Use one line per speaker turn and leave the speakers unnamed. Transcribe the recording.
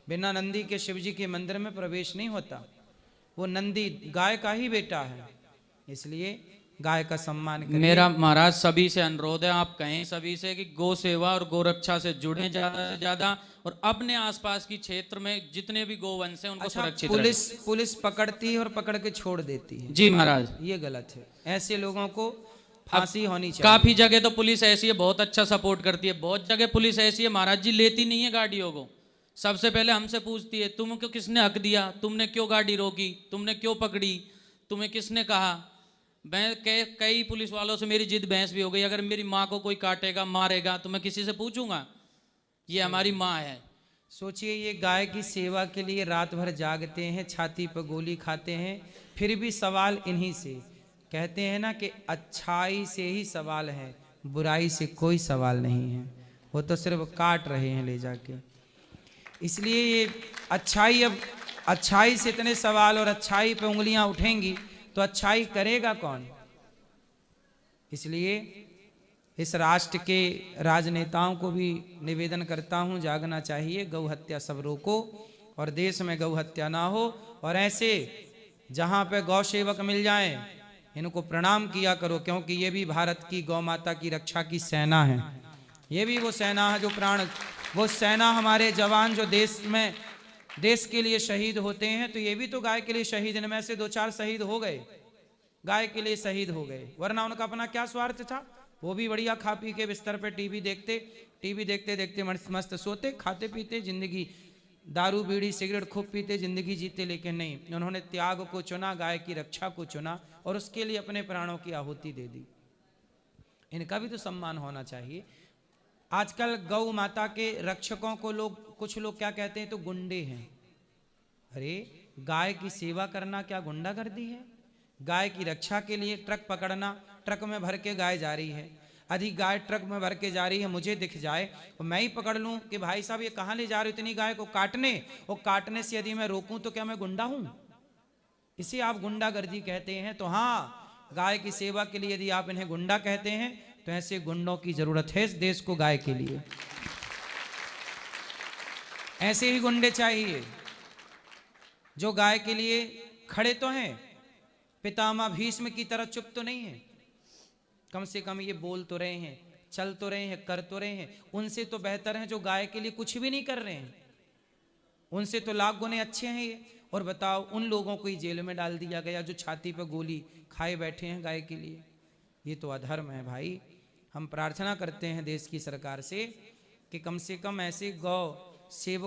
बिना नंदी के शिव जी के मंदिर में प्रवेश नहीं होता। वो नंदी गाय का ही बेटा है, इसलिए गाय का सम्मान करिए।
मेरा महाराज सभी से अनुरोध है, आप कहें सभी से कि गौ सेवा और गोरक्षा से जुड़े ज्यादा से ज्यादा, और अपने आसपास की क्षेत्र में जितने भी गोवंश हैं उनको
अच्छा,
सुरक्षित
पुलिस पकड़ती है और पकड़ के छोड़ देती है।
जी महाराज,
ये गलत है। ऐसे लोगों को फांसी होनी चाहिए।
काफी जगह तो पुलिस ऐसी है, बहुत अच्छा सपोर्ट करती है। बहुत जगह पुलिस ऐसी है महाराज जी, लेती नहीं है गाड़ियों को। सबसे पहले हमसे पूछती है तुमको किसने हक दिया, तुमने क्यों गाड़ी रोकी, तुमने क्यों पकड़ी, तुम्हें किसने कहा। मैं कई पुलिस वालों से मेरी जिद बहस भी हो गई, अगर मेरी माँ को कोई काटेगा मारेगा तो मैं किसी से पूछूंगा? ये हमारी माँ है।
सोचिए, ये गाय की सेवा के लिए रात भर जागते हैं, छाती पर गोली खाते हैं, फिर भी सवाल इन्हीं से। कहते हैं ना कि अच्छाई से ही सवाल है, बुराई से कोई सवाल नहीं है। वो तो सिर्फ काट रहे हैं ले जाके। इसलिए ये अच्छाई, अब अच्छाई से इतने सवाल और अच्छाई पे उंगलियां उठेंगी तो अच्छाई करेगा कौन? इसलिए इस राष्ट्र के राजनेताओं को भी निवेदन करता हूं, जागना चाहिए, गौ हत्या सब रोको और देश में गौ हत्या ना हो। और ऐसे जहां पे गौ सेवक मिल जाएं इनको प्रणाम किया करो, क्योंकि ये भी भारत की गौ माता की रक्षा की सेना है। ये भी वो सेना है जो प्राण, वो सेना हमारे जवान जो देश में देश के लिए शहीद होते हैं, तो ये भी तो गाय के लिए शहीद, इनमें से 2-4 शहीद हो गए, गाय के लिए शहीद हो गए, वरना उनका अपना क्या स्वार्थ था? वो भी बढ़िया खा पी के बिस्तर पे टीवी देखते देखते मस्त सोते, खाते पीते, जिंदगी दारू बीड़ी सिगरेट खूब पीते, जिंदगी जीते। लेकिन नहीं, उन्होंने त्याग को चुना, गाय की रक्षा को चुना और उसके लिए अपने प्राणों की आहुति दे दी। इनका भी तो सम्मान होना चाहिए। आजकल गौ माता के रक्षकों को कुछ लोग क्या कहते हैं, तो गुंडे हैं। अरे, गाय की सेवा करना क्या गुंडागर्दी है? गाय की रक्षा के लिए ट्रक पकड़ना, ट्रक में भर के गाय जा रही है, अधिक गाय ट्रक में भर के जा रही है, मुझे दिख जाए और मैं ही पकड़ लूं कि भाई साहब ये कहां ले जा रहे हो इतनी गाय को काटने, और काटने से यदि मैं रोकूं तो क्या मैं गुंडा हूं? इसे आप गुंडागर्दी कहते हैं। तो हाँ, गाय की सेवा के लिए यदि आप इन्हें गुंडा कहते हैं तो ऐसे गुंडों की जरूरत है इस देश को गाय के लिए। ऐसे ही गुंडे चाहिए जो गाय के लिए खड़े तो हैं, पितामह भीष्म की तरह चुप तो नहीं है, कम से कम ये बोल तो रहे हैं, चल तो रहे हैं, कर तो रहे हैं। उनसे तो बेहतर हैं जो गाय के लिए कुछ भी नहीं कर रहे हैं, उनसे तो लाख गुने अच्छे हैं ये। और बताओ, उन लोगों को ही जेल में डाल दिया गया जो छाती पर गोली खाए बैठे हैं गाय के लिए। ये तो अधर्म है भाई। हम प्रार्थना करते हैं देश की सरकार से कि कम ऐसे गौ सेवक